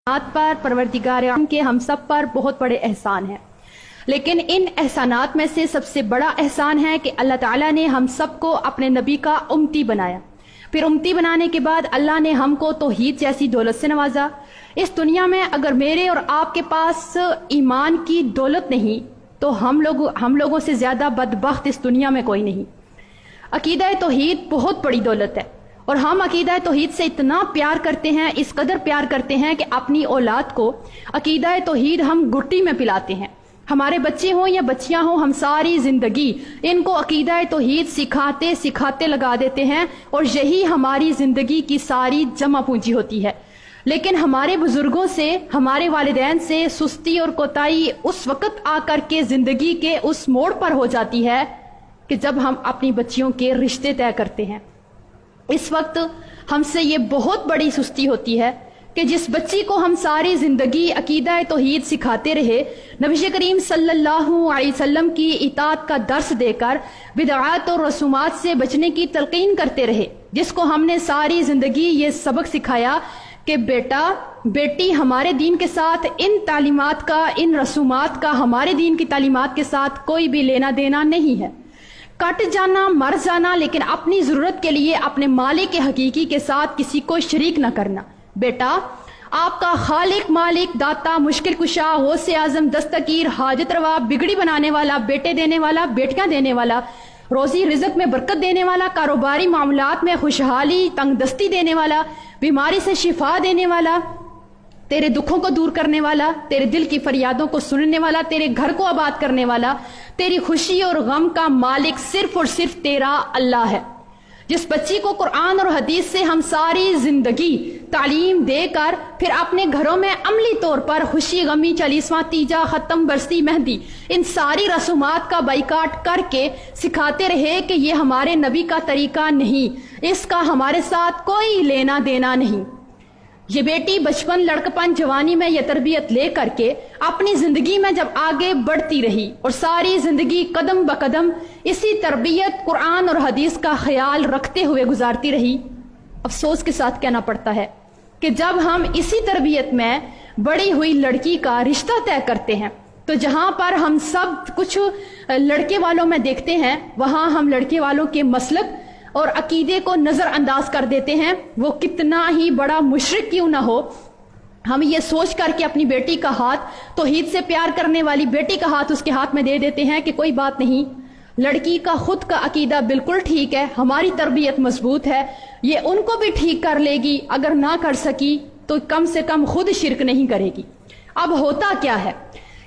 पर परवरदिगार आलम के हम सब पर बहुत बड़े एहसान हैं, लेकिन इन एहसानात में से सबसे बड़ा एहसान है कि अल्लाह ताला ने हम सबको अपने नबी का उम्मती बनाया। फिर उम्मती बनाने के बाद अल्लाह ने हमको तौहीद जैसी दौलत से नवाजा। इस दुनिया में अगर मेरे और आपके पास ईमान की दौलत नहीं तो हम लोगों से ज्यादा बदबख्त इस दुनिया में कोई नहीं। अकीदा तौहीद बहुत बड़ी दौलत है और हम अकीदा तौहीद से इतना प्यार करते हैं, इस कदर प्यार करते हैं कि अपनी औलाद को अकीदा तौहीद हम गुट्टी में पिलाते हैं। हमारे बच्चे हों या बच्चियां हों, हम सारी जिंदगी इनको अकीदा तौहीद सिखाते सिखाते लगा देते हैं और यही हमारी जिंदगी की सारी जमा पूंजी होती है। लेकिन हमारे बुजुर्गों से, हमारे वालिदैन से सुस्ती और कोताही उस वक्त आकर के जिंदगी के उस मोड़ पर हो जाती है कि जब हम अपनी बच्चियों के रिश्ते तय करते हैं। इस वक्त हमसे ये बहुत बड़ी सुस्ती होती है कि जिस बच्ची को हम सारी जिंदगी अकीदा तौहीद सिखाते रहे, नबी करीम सल्लल्लाहु अलैहि वसल्लम की इताअत का दर्स देकर बिदअत और रसूमात से बचने की तलकीन करते रहे, जिसको हमने सारी जिंदगी ये सबक सिखाया कि बेटा बेटी हमारे दीन के साथ इन तालीमात का, इन रसूमात का हमारे दीन की तालीमात के साथ कोई भी लेना देना नहीं है। कट जाना, मर जाना, लेकिन अपनी जरूरत के लिए अपने मालिक के हकीकी के साथ किसी को शरीक न करना। बेटा आपका खालिक, मालिक, दाता, मुश्किल कुशा, गौसे आजम, दस्तगीर, हाजत रवा, बिगड़ी बनाने वाला, बेटे देने वाला, बेटियां देने वाला, रोजी रिजक में बरकत देने वाला, कारोबारी मामलात में खुशहाली तंगदस्ती देने वाला, बीमारी से शिफा देने वाला, तेरे दुखों को दूर करने वाला, तेरे दिल की फरियादों को सुनने वाला, तेरे घर को आबाद करने वाला, तेरी खुशी और गम का मालिक सिर्फ और सिर्फ तेरा अल्लाह है। जिस बच्ची को कुरान और हदीस से हम सारी जिंदगी तालीम देकर फिर अपने घरों में अमली तौर पर खुशी, गमी, चालीसवां, तीजा, खत्म, बरसी, मेहंदी, इन सारी रसूमात का बाइकाट करके सिखाते रहे कि ये हमारे नबी का तरीका नहीं, इसका हमारे साथ कोई लेना देना नहीं। ये बेटी बचपन, लड़कपन, जवानी में यह तरबियत ले करके अपनी जिंदगी में जब आगे बढ़ती रही और सारी जिंदगी कदम ब कदम इसी तरबियत, कुरान और हदीस का ख्याल रखते हुए गुजारती रही। अफसोस के साथ कहना पड़ता है कि जब हम इसी तरबियत में बड़ी हुई लड़की का रिश्ता तय करते हैं तो जहां पर हम सब कुछ लड़के वालों में देखते हैं, वहां हम लड़के वालों के मसलक और अकीदे को नजरअंदाज कर देते हैं। वो कितना ही बड़ा मुशरिक क्यों ना हो, हम ये सोच करके अपनी बेटी का हाथ, तौहीद से प्यार करने वाली बेटी का हाथ उसके हाथ में दे देते हैं कि कोई बात नहीं, लड़की का खुद का अकीदा बिल्कुल ठीक है, हमारी तरबियत मजबूत है, ये उनको भी ठीक कर लेगी, अगर ना कर सकी तो कम से कम खुद शिरक नहीं करेगी। अब होता क्या है,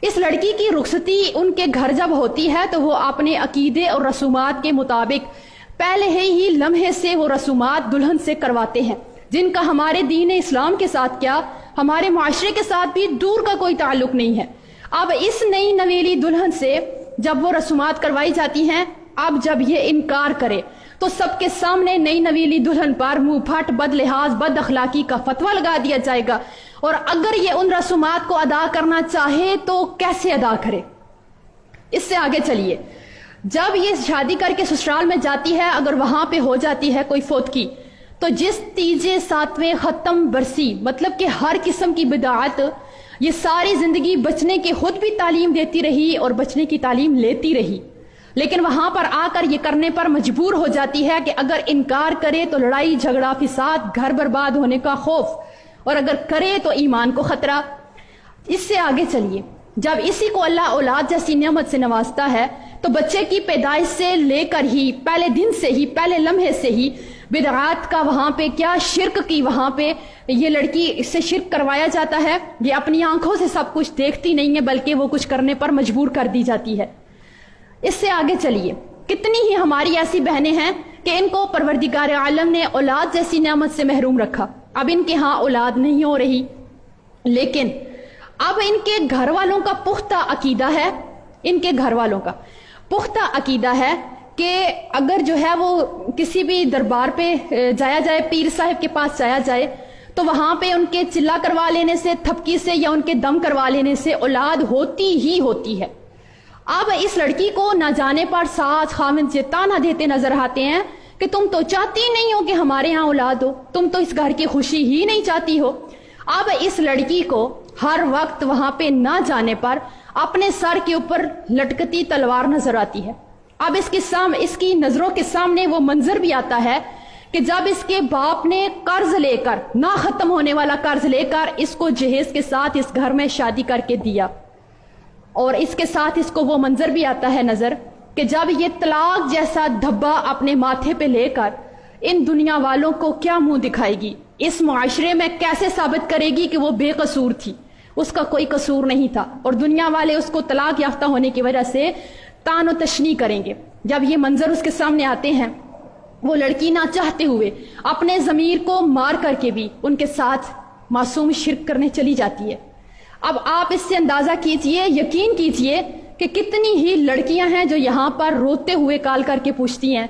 इस लड़की की रुखसती उनके घर जब होती है तो वो अपने अकीदे और रसूमात के मुताबिक पहले ही लम्हे से वो रसूमात दुल्हन से करवाते हैं, जिनका हमारे दीन इस्लाम के साथ क्या, हमारे माशरे के साथ भी दूर का कोई ताल्लुक नहीं है। अब इस नई नवेली दुल्हन से जब वो रसूमात करवाई जाती हैं, अब जब ये इनकार करे तो सबके सामने नई नवेली दुल्हन पर मुंह फट, बद लिहाज, बद अखलाकी का फतवा लगा दिया जाएगा और अगर ये उन रसूमात को अदा करना चाहे तो कैसे अदा करे। इससे आगे चलिए, जब ये शादी करके ससुराल में जाती है, अगर वहां पे हो जाती है कोई फौतगी, तो जिस तीजे, सातवें, खत्म, बरसी, मतलब कि हर किस्म की बिदात, ये सारी जिंदगी बचने की खुद भी तालीम देती रही और बचने की तालीम लेती रही, लेकिन वहां पर आकर ये करने पर मजबूर हो जाती है कि अगर इनकार करे तो लड़ाई झगड़ा, फिसाद, घर बर्बाद होने का खौफ, और अगर करे तो ईमान को खतरा। इससे आगे चलिए, जब इसी को अल्लाह औलाद जैसी नेमत से नवाजता है तो बच्चे की पैदाइश से लेकर ही पहले दिन से ही, पहले लम्हे से ही बिदअत का वहां पे क्या, शिरक की वहां पे ये लड़की, इससे शिरक करवाया जाता है। ये अपनी आंखों से सब कुछ देखती नहीं है बल्कि वो कुछ करने पर मजबूर कर दी जाती है। इससे आगे चलिए, कितनी ही हमारी ऐसी बहनें हैं कि इनको परवरदिगार आलम ने औलाद जैसी नेमत से महरूम रखा, अब इनके यहाँ औलाद नहीं हो रही, लेकिन अब इनके घर वालों का पुख्ता अकीदा है, इनके घर वालों का पुख्ता अकीदा है कि अगर जो है वो किसी भी दरबार पे जाया जाए, पीर साहब के पास जाया जाए, तो वहां पे उनके चिल्ला करवा लेने से, थपकी से या उनके दम करवा लेने से औलाद होती ही होती है। अब इस लड़की को न जाने पर सास खामिद ये ताना देते नजर आते हैं कि तुम तो चाहती नहीं हो कि हमारे यहाँ औलाद हो, तुम तो इस घर की खुशी ही नहीं चाहती हो। اب اس لڑکی کو ہر وقت وہاں پہ نہ جانے پر اپنے سر کے اوپر لٹکتی تلوار نظر آتی ہے. اب اس کی نظروں کے سامنے وہ منظر بھی آتا ہے کہ جب اس کے باپ نے قرض لے کر، نہ ختم ہونے والا قرض لے کر، اس کو جہیز کے ساتھ اس گھر میں شادی کر کے دیا، اور اس کے ساتھ اس کو وہ منظر بھی آتا ہے نظر کہ جب یہ طلاق جیسا دھبا اپنے ماتھے پہ لے کر ان دنیا والوں کو کیا منہ دکھائے گی، اس معاشرے میں کیسے ثابت کرے گی کہ وہ بے قصور تھی، اس کا کوئی قصور نہیں تھا، اور دنیا والے اس کو طلاق یافتہ ہونے کی وجہ سے تان و تشنیع کریں گے. جب یہ منظر اس کے سامنے آتے ہیں، وہ لڑکی نہ چاہتے ہوئے اپنے ضمیر کو مار کر کے بھی ان کے ساتھ معصوم شرک کرنے چلی جاتی ہے. اب آپ اس سے اندازہ کیجئے، یقین کیجئے کہ کتنی ہی لڑکیاں ہیں جو یہاں پر روتے ہوئے کال کر کے پوچھتی ہیں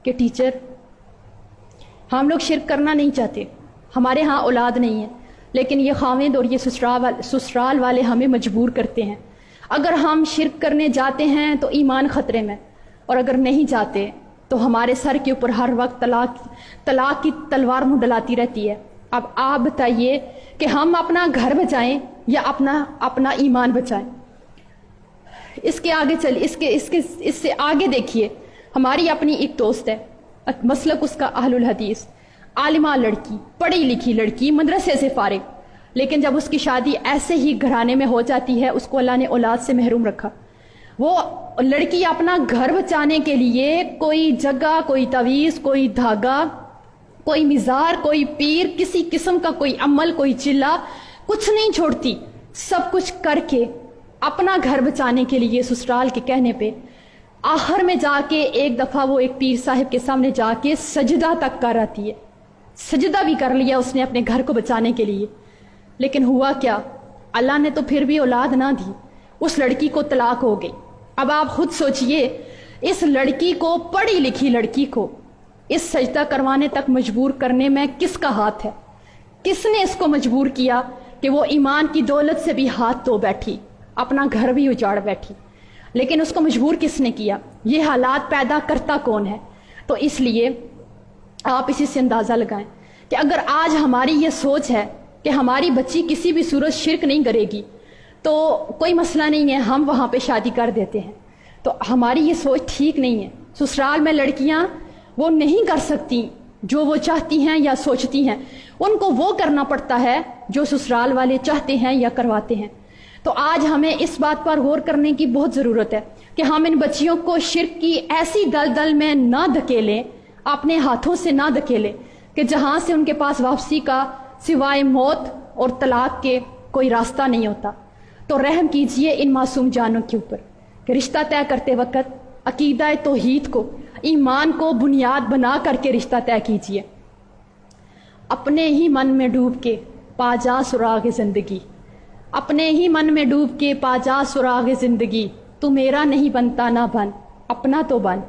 کہ ٹیچر ہم لوگ شرک کرنا نہیں چاہتے، ہمارے ہاں اولاد نہیں ہے، لیکن یہ خاوند اور یہ سسرال والے ہمیں مجبور کرتے ہیں. اگر ہم شرک کرنے جاتے ہیں تو ایمان خطرے میں، اور اگر نہیں جاتے تو ہمارے سر کے اوپر ہر وقت طلاق کی تلوار منڈلاتی رہتی ہے. اب آپ بتائیے کہ ہم اپنا گھر بچائیں یا اپنا ایمان بچائیں. اس کے آگے اس سے آگے دیکھیے، ہماری اپنی ایک دوست ہے، مسلک اس کا اہل الحدیث، عالمہ لڑکی، پڑھی لکھی لڑکی، مدرسے سے فارغ، لیکن جب اس کی شادی ایسے ہی گھرانے میں ہو جاتی ہے، اس کو اللہ نے اولاد سے محروم رکھا. وہ لڑکی اپنا گھر بچانے کے لیے کوئی جگہ، کوئی تعویذ، کوئی دھاگا، کوئی مزار، کوئی پیر، کسی قسم کا کوئی عمل، کوئی چلا، کچھ نہیں چھوڑتی، سب کچھ کر کے اپنا گھر بچانے کے لیے سسرال کے کہنے پہ آخر میں جا کے ایک دفعہ وہ ایک پیر صاحب کے سامنے جا کے سجدہ تک کر آتی ہے. سجدہ بھی کر لیا اس نے اپنے گھر کو بچانے کے لیے، لیکن ہوا کیا؟ اللہ نے تو پھر بھی اولاد نہ دی، اس لڑکی کو طلاق ہو گئی. اب آپ خود سوچئے، اس لڑکی کو، پڑھی لکھی لڑکی کو اس سجدہ کروانے تک مجبور کرنے میں کس کا ہاتھ ہے؟ کس نے اس کو مجبور کیا کہ وہ ایمان کی دولت سے بھی ہاتھ دھو بیٹھی، اپنا گھر بھی اجاڑ بیٹھی؟ لیکن اس کو مجبور کس نے کیا؟ یہ حالات پیدا کرتا کون ہے؟ تو اس لیے آپ اسی سے اندازہ لگائیں کہ اگر آج ہماری یہ سوچ ہے کہ ہماری بچی کسی بھی صورت شرک نہیں کرے گی تو کوئی مسئلہ نہیں ہے، ہم وہاں پہ شادی کر دیتے ہیں، تو ہماری یہ سوچ ٹھیک نہیں ہے. سسرال میں لڑکیاں وہ نہیں کر سکتی جو وہ چاہتی ہیں یا سوچتی ہیں، ان کو وہ کرنا پڑتا ہے جو سسرال والے چاہتے ہیں یا کرواتے ہیں. تو آج ہمیں اس بات پر غور کرنے کی بہت ضرورت ہے کہ ہم ان بچیوں کو شرک کی ایسی دلدل میں نہ دھکیلیں، اپنے ہاتھوں سے نہ دھکیلیں کہ جہاں سے ان کے پاس واپسی کا سوائے موت اور طلاق کے کوئی راستہ نہیں ہوتا. تو رحم کیجئے ان معصوم جانوں کے اوپر کہ رشتہ طے کرتے وقت عقیدہ توحید کو، ایمان کو بنیاد بنا کر کے رشتہ طے کیجئے. اپنے ہی من میں ڈوب کے پا جا سراغ زندگی، اپنے ہی من میں ڈوب کے پا جا سراغ زندگی، تو میرا نہیں بنتا نہ بن، اپنا تو بن.